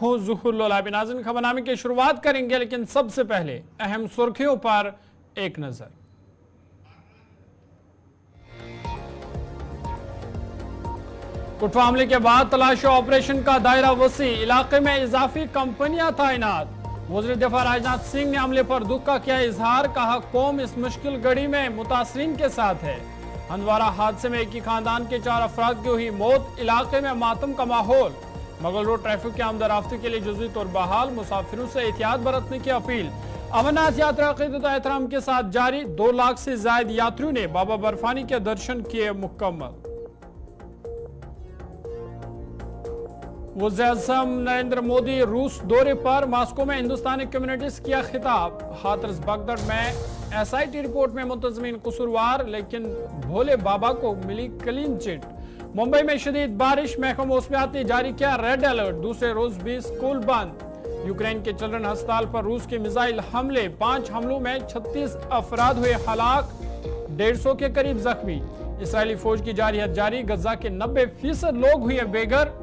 हो ज़ुहूर लोलाबी। नाज़रीन, खबरनामे की शुरुआत करेंगे, लेकिन सबसे पहले अहम सुर्खियों पर एक नजर। कुटवा हमले के बाद तलाशी ऑपरेशन का दायरा वसी, इलाके में इजाफी कंपनियां तैनात। वज़ीर दिफा राजनाथ सिंह ने हमले पर दुख का किया इजहार, कहा कौम इस मुश्किल घड़ी में मुतासरीन के साथ है। हंदवारा हादसे में एक ही खानदान के 4 अफराद की हुई मौत, इलाके में मातम का माहौल। मुगल रोड ट्रैफिक की आमदरफ्ती के लिए जुज़वी तौर बहाल, मुसाफिरों से एहतियात बरतने की अपील। अमरनाथ यात्रा अक़ीदत व एहतराम के साथ जारी, 2 लाख से ज्यादा यात्रियों ने बाबा बर्फानी के दर्शन किए मुकम्मल। वज़ीर-ए-आज़म नरेंद्र मोदी रूस दौरे पर, मॉस्को में हिंदुस्तानी कम्युनिटी से किया खिताब। हाथरस बगदाद में एसआईटी रिपोर्ट में मुतज़मीन कसूरवार, लेकिन भोले बाबा को मिली क्लीन चिट। मुंबई में शदीद बारिश, महकमा मौसमियात ने जारी किया रेड अलर्ट, दूसरे रोज भी स्कूल बंद। यूक्रेन के चिल्ड्रन अस्पताल पर रूस के मिसाइल हमले, 5 हमलों में 36 अफराद हुए हलाक, 150 के करीब जख्मी। इसराइली फौज की जारहियत जारी, गजा के 90% लोग हुए बेघर,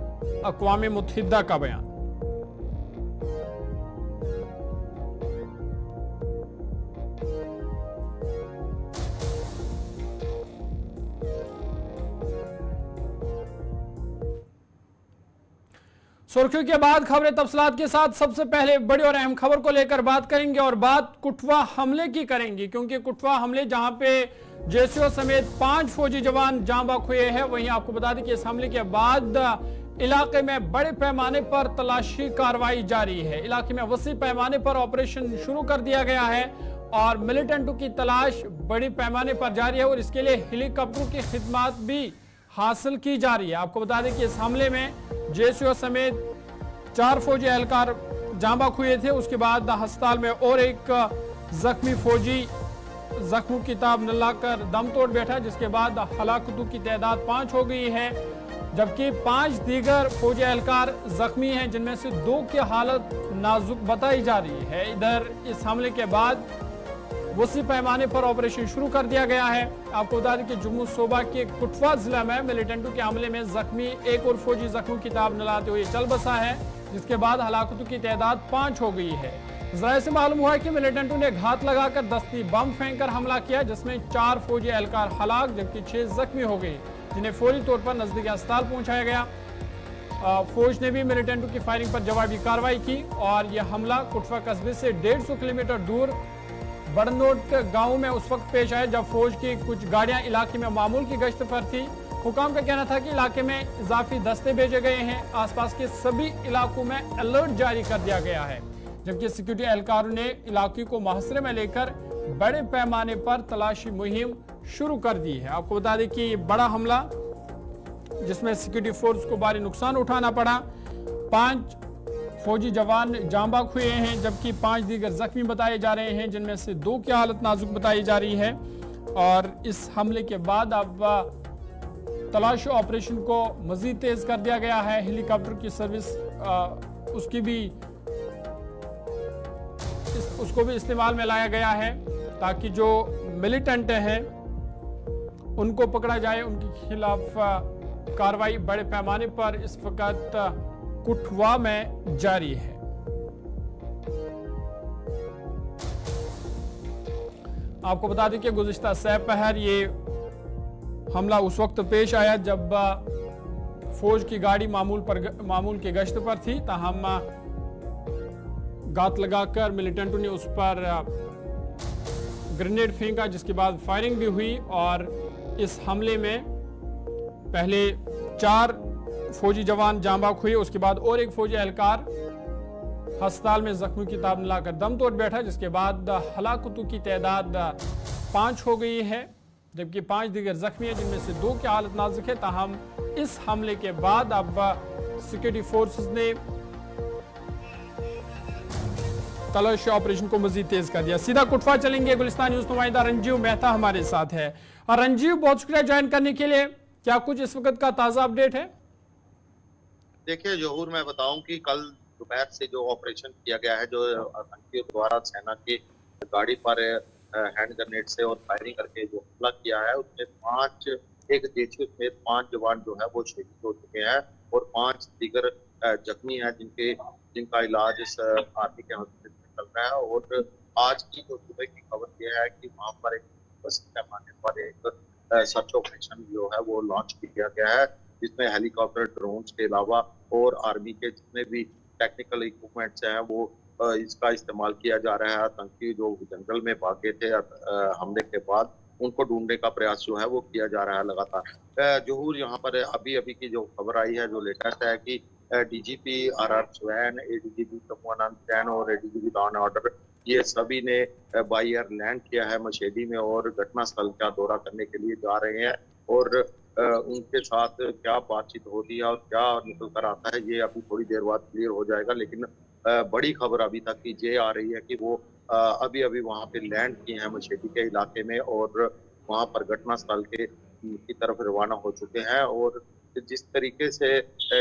अक़वाम मुत्तहिदा का बयान। सुर्खियों के बाद खबरें तफसीलात के साथ। सबसे पहले बड़ी और अहम खबर को लेकर बात करेंगे और बात कुटवा हमले की करेंगे, क्योंकि कुटवा हमले जहां पे जेसीओ समेत 5 फौजी जवान जान बाक हुए हैं, वहीं आपको बता दें कि इस हमले के बाद इलाके में बड़े पैमाने पर तलाशी कार्रवाई जारी है। इलाके में वसी पैमाने पर ऑपरेशन शुरू कर दिया गया है और मिलिटेंटों की तलाश बड़ी पैमाने पर जारी है और इसके लिए हेलीकॉप्टरों की खिदमत भी हासिल की जा रही है। आपको बता दें कि इस हमले में जेसीओ समेत 4 फौजी एहलकार जान बाक हुए थे। उसके बाद अस्पताल में और एक जख्मी फौजी जख्मों की ताब न लाकर दम तोड़ बैठा, जिसके बाद हलाकतों की तादाद 5 हो गई है, जबकि 5 दीगर फौजी एहलकार जख्मी हैं, जिनमें से 2 की हालत नाजुक बताई जा रही है। इधर इस हमले के बाद वसी पैमाने पर ऑपरेशन शुरू कर दिया गया है। आपको बता दें कि जम्मू सूबा के कुटवा जिला में मिलिटेंटों के हमले में जख्मी एक और फौजी जख्मों की ताब न लाते हुए चल बसा है, जिसके बाद हलाकतों की तादाद 5 हो गई है। जराये से मालूम हुआ है कि मिलिटेंटों ने घात लगाकर दस्ती बम फेंककर हमला किया, जिसमें 4 फौजी एहलकार हलाक जबकि 6 जख्मी हो गए, जिन्हें फौरी तौर पर नजदीकी अस्पताल पहुंचाया गया। फौज ने भी मिलिटेंटों की फायरिंग पर जवाबी कार्रवाई की और यह हमला कुटवा कस्बे से 150 किलोमीटर दूर बड़नोट गांव में उस वक्त पेश आया जब फौज की कुछ गाड़ियां इलाके में मामूल की गश्त पर थी। हुकाम का कहना था कि इलाके में इजाफी दस्ते भेजे गए हैं, आसपास के सभी इलाकों में अलर्ट जारी कर दिया गया है, जबकि सिक्योरिटी एहलकारों ने इलाके को मुहसरे में लेकर बड़े पैमाने पर तलाशी मुहिम शुरू कर दी है। आपको बता दें कि बड़ा हमला जिसमें सिक्योरिटी फोर्स को भारी नुकसान उठाना पड़ा, 5 फौजी जवान जान बाक हुए हैं, जबकि 5 दीगर जख्मी बताए जा रहे हैं, जिनमें से 2 की हालत नाजुक बताई जा रही है। और इस हमले के बाद अब तलाशी ऑपरेशन को मजीद तेज कर दिया गया है। हेलीकॉप्टर की सर्विस उसको भी इस्तेमाल में लाया गया है, ताकि जो मिलिटेंट हैं उनको पकड़ा जाए। उनके खिलाफ कार्रवाई बड़े पैमाने पर इस वक्त कुटवा में जारी है। आपको बता दें कि गुज़िश्ता सपहर ये हमला उस वक्त पेश आया जब फौज की गाड़ी मामूल की गश्त पर थी, ताहम घात लगाकर मिलिटेंटों ने उस पर ग्रेनेड फेंका, जिसके बाद फायरिंग भी हुई और इस हमले में पहले 4 फौजी जवान जान बाक हुए, उसके बाद और एक फौजी एहलकार अस्पताल में जख्मी की ताब न लाकर दम तोड़ बैठा, जिसके बाद हलाकतों की तादाद 5 हो गई है, जबकि 5 दीगर जख्मी हैं, जिनमें से 2 की हालत नाजुक है। ताहम इस हमले के बाद अब सिक्योरिटी फोर्सेस ने तलाशी ऑपरेशन को मजीद तेज कर दिया। सीधा कुटवा चलेंगे, गुलिस्तान न्यूज नुमाइंदा रंजीव मेहता हमारे साथ है। और रंजीव, बहुत शुक्रिया ज्वाइन करने के लिए। क्या कुछ इस वक्त का ताजा अपडेट है? देखिए जहूर, मैं बताऊं कि कल दोपहर से जो ऑपरेशन किया गया है, जो आतंकियों द्वारा सेना की गाड़ी पर हैंड ग्रेनेड से और फायरिंग करके जो हमला किया है, उसमें एक जेसीओ समेत 5 जवान जो है वो शहीद हो चुके हैं और 5 दीगर जख्मी हैं, जिनके जिनका इलाज इस आर्मी के हॉस्पिटल में चल रहा है। और आज की जो सुबह की खबर यह है कि वहाँ पर एक बड़ी पैमाने पर एक सर्च ऑपरेशन जो है वो लॉन्च किया गया है, जिसमें हेलीकॉप्टर, ड्रोन्स के अलावा और आर्मी के जितने भी टेक्निकल इक्विपमेंट्स हैं वो इसका इस्तेमाल किया जा रहा है। आतंकी जो जंगल में भागे थे हमले के बाद, उनको ढूंढने का प्रयास जो है वो किया जा रहा है लगातार। जोहूर यहाँ पर अभी अभी की जो खबर आई है, जो लेटेस्ट है कि DGP R Swain, ADGP Prabhuanand Jain और एडीजीपी लॉ एंड ऑर्डर, ये सभी ने बाई एयर लैंड किया है मशेडी में और घटनास्थल का दौरा करने के लिए जा रहे हैं। और उनके साथ क्या बातचीत होती है और क्या निकल कर आता है, ये अभी थोड़ी देर बाद क्लियर हो जाएगा। लेकिन बड़ी खबर अभी तक की ये आ रही है कि वो अभी अभी वहां पे लैंड किए हैं मशेडी के इलाके में और वहां पर घटनास्थल की तरफ रवाना हो चुके हैं। और जिस तरीके से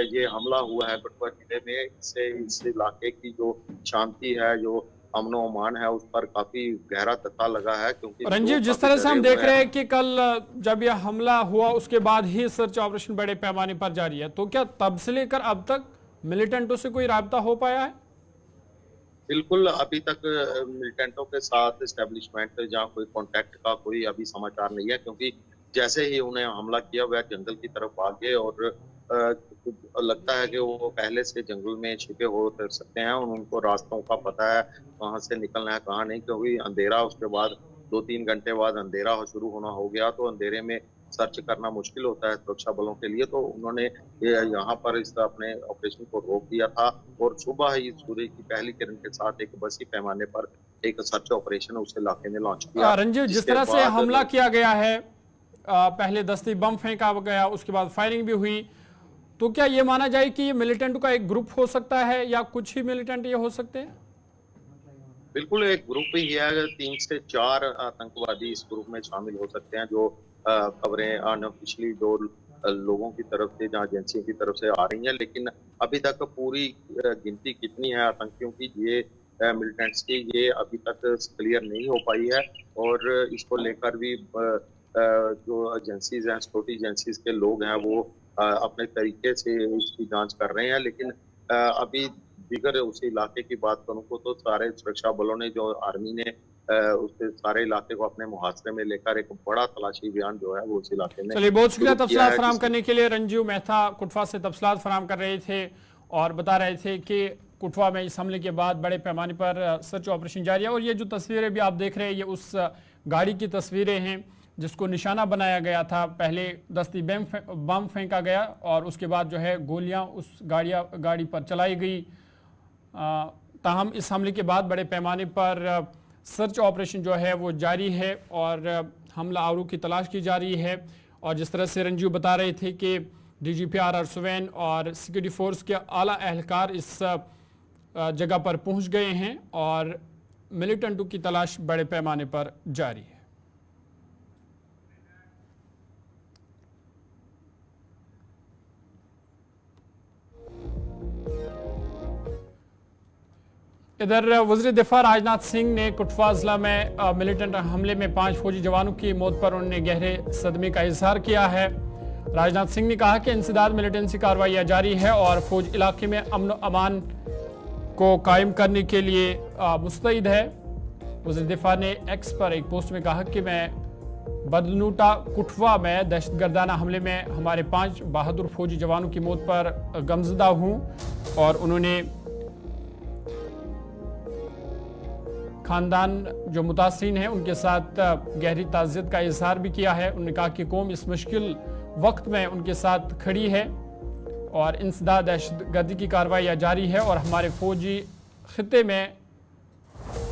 ये हमला हुआ है कठुआ जिले में, इससे इस इलाके की जो शांति है, जो अमन अमान है, उस पर काफी गहरा धक्का लगा है। क्योंकि रंजीव, जिस तरह से हम देख रहे हैं कि कल जब यह हमला हुआ उसके बाद ही सर्च ऑपरेशन बड़े पैमाने पर जारी है, तो क्या तब से लेकर अब तक मिलिटेंटों से कोई राब्ता हो पाया है? बिल्कुल, अभी तक मिलिटेंटों के साथ एस्टेब्लिशमेंट जहाँ कोई कांटेक्ट का कोई अभी समाचार नहीं है, क्योंकि जैसे ही उन्हें हमला किया वह जंगल की तरफ भागे और लगता है कि वो पहले से जंगल में छिपे हो सकते हैं और उनको रास्तों का पता है, कहाँ से निकलना है कहाँ नहीं। क्योंकि अंधेरा, उसके बाद 2-3 घंटे बाद अंधेरा शुरू होना हो गया, तो अंधेरे में सर्च करना मुश्किल होता है सुरक्षा बलों के लिए। तो उन्होंने यहाँ पर इस अपने ऑपरेशन को रोक दिया था और सुबह ही सूर्य की पहली किरण के साथ एक बड़ी पैमाने पर एक सर्च ऑपरेशन उस इलाके में लॉन्च किया। रंजीव, जिस तरह से हमला किया गया है, पहले दस्ती बम फेंका गया, उसके बाद फायरिंग भी हुई, तो क्या ये माना जाए कि ये मिलिटेंट का एक ग्रुप हो सकता है या कुछ ही मिलिटेंट ये हो सकते हैं? बिल्कुल, एक ग्रुप ही है। 3 से 4 आतंकवादी इस ग्रुप में शामिल हो सकते हैं, जो खबरें अनऑफिशियली जो लोगों की तरफ से, जहाँ एजेंसियों की तरफ से आ रही हैं। लेकिन अभी तक पूरी गिनती कितनी है आतंकियों की, ये मिलिटेंट्स की, ये अभी तक क्लियर नहीं हो पाई है। और इसको लेकर भी जो एजेंसीज हैं, सिक्योरिटी एजेंसीज के लोग हैं, वो अपने तरीके से इसकी जांच कर रहे हैं। लेकिन अभी दीगर उस इलाके की बात करूं तो सारे सुरक्षा बलों ने, जो आर्मी ने उसके सारे इलाके को अपने मुहासरे में लेकर एक बड़ा तलाशी अभियान जो है वो उस इलाके में। चलिए, बहुत शुक्रिया तफसीलात फराहम करने के लिए। रंजीव मेहता कुटवा से तफसीलात फराहम कर रहे थे और बता रहे थे कि कुटवा में इस हमले के बाद बड़े पैमाने पर सर्च ऑपरेशन जारी है। और ये जो तस्वीरें भी आप देख रहे हैं, ये उस गाड़ी की तस्वीरें हैं जिसको निशाना बनाया गया था। पहले दस्ती बम फेंका गया और उसके बाद जो है गोलियां उस गाड़ी पर चलाई गई। ताहम इस हमले के बाद बड़े पैमाने पर सर्च ऑपरेशन जो है वो जारी है और हमला आवरों की तलाश की जा रही है। और जिस तरह से रंजीव बता रहे थे कि डीजीपी आर स्वैन और सिक्योरिटी फोर्स के आला एहलकार इस जगह पर पहुंच गए हैं और मिलिटेंटों की तलाश बड़े पैमाने पर जारी है। इधर वज़ीर दिफा राजनाथ सिंह ने कुटवा जिला में मिलिटेंट हमले में 5 फौजी जवानों की मौत पर उन्होंने गहरे सदमे का इजहार किया है। राजनाथ सिंह ने कहा कि इंसदाद मिलिटेंसी कार्रवाइयाँ जारी है और फौज इलाके में अमन अमान को कायम करने के लिए मुस्तैद है। वज़ीर दिफा ने एक्स पर एक पोस्ट में कहा कि मैं बदनूटा कुटवा में दहशतगर्दाना हमले में हमारे 5 बहादुर फौजी जवानों की मौत पर गमज़दा हूँ। और उन्होंने खानदान जो मुतासिरीन हैं उनके साथ गहरी ताज़ियत का इजहार भी किया है। उन्होंने कहा कि कौम इस मुश्किल वक्त में उनके साथ खड़ी है और इंसदाद दहशतगर्दी की कार्रवाई जारी है और हमारे फौजी खिते में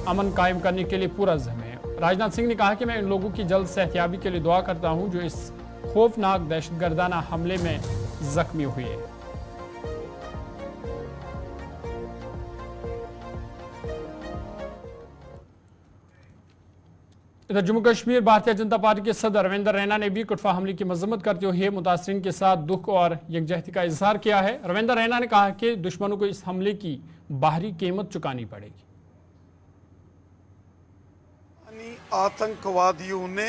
अमन कायम करने के लिए पूरा ज़िम्मे है। राजनाथ सिंह ने कहा कि मैं इन लोगों की जल्द सेहतियाबी के लिए दुआ करता हूं जो इस खौफनाक दहशतगर्दाना हमले में जख्मी हुए हैं। इधर जम्मू कश्मीर भारतीय जनता पार्टी के सदर रविंद्र रैना ने भी कुटवा हमले की मजम्मत करते हुए मुतासरीन के साथ दुख और यकजहती का इजहार किया है। रविंद्र रैना ने कहा कि दुश्मनों को इस हमले की बाहरी कीमत चुकानी पड़ेगी। आतंकवादियों ने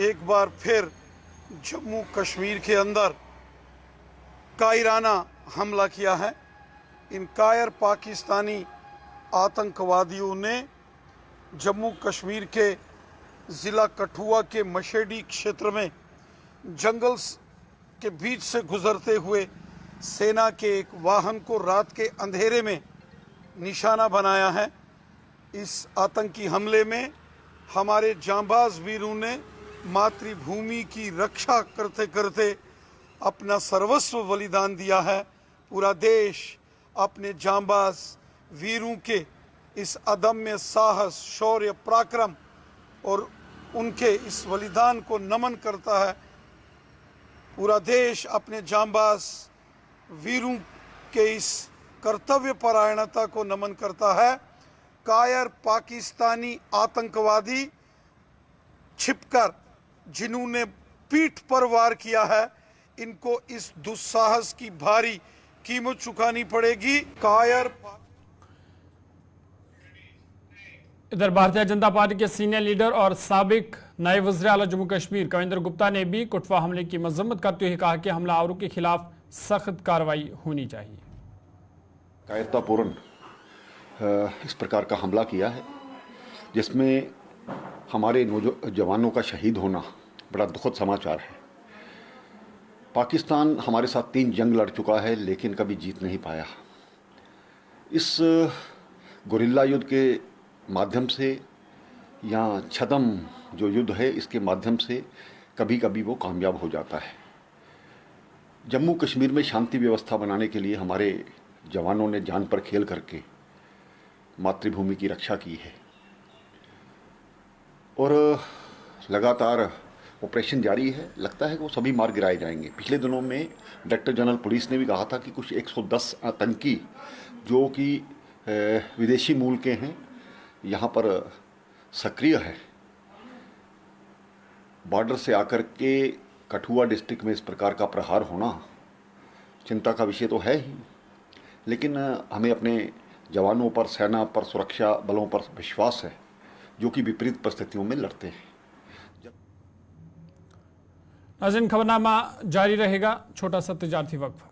एक बार फिर जम्मू कश्मीर के अंदर कायराना हमला किया है इन कायर पाकिस्तानी आतंकवादियों ने जम्मू कश्मीर के ज़िला कठुआ के मशेडी क्षेत्र में जंगल के बीच से गुजरते हुए सेना के एक वाहन को रात के अंधेरे में निशाना बनाया है। इस आतंकी हमले में हमारे जांबाज वीरों ने मातृभूमि की रक्षा करते करते अपना सर्वस्व बलिदान दिया है। पूरा देश अपने जांबाज वीरों के इस अदम्य साहस, शौर्य, पराक्रम और उनके इस बलिदान को नमन करता है। पूरा देश अपने जांबाज वीरों के इस कर्तव्य परायणता को नमन करता है। कायर पाकिस्तानी आतंकवादी छिपकर जिन्होंने पीठ पर वार किया है, इनको इस दुस्साहस की भारी कीमत चुकानी पड़ेगी। कायर इधर भारतीय जनता पार्टी के सीनियर लीडर और साबिक नायब वज़ीर आला जम्मू कश्मीर कविंद्र गुप्ता ने भी कुटवा हमले की मजम्मत करते हुए कहा कि हमलावरों के खिलाफ सख्त कार्रवाई होनी चाहिए। कायरतापूर्ण इस प्रकार का हमला किया है जिसमें हमारे जवानों का शहीद होना बड़ा दुखद समाचार है। पाकिस्तान हमारे साथ 3 जंग लड़ चुका है लेकिन कभी जीत नहीं पाया। इस गुरिल्ला युद्ध के माध्यम से या छद्म जो युद्ध है इसके माध्यम से कभी कभी वो कामयाब हो जाता है। जम्मू कश्मीर में शांति व्यवस्था बनाने के लिए हमारे जवानों ने जान पर खेल करके मातृभूमि की रक्षा की है और लगातार ऑपरेशन जारी है। लगता है कि वो सभी मार गिराए जाएंगे। पिछले दिनों में डायरेक्टर जनरल पुलिस ने भी कहा था कि कुछ 110 आतंकी जो कि विदेशी मूल के हैं यहाँ पर सक्रिय है। बॉर्डर से आकर के कठुआ डिस्ट्रिक्ट में इस प्रकार का प्रहार होना चिंता का विषय तो है ही, लेकिन हमें अपने जवानों पर, सेना पर, सुरक्षा बलों पर विश्वास है जो कि विपरीत परिस्थितियों में लड़ते हैं। नाज़रीन, खबरनामा जारी रहेगा। छोटा सा तिजारती वक्फा।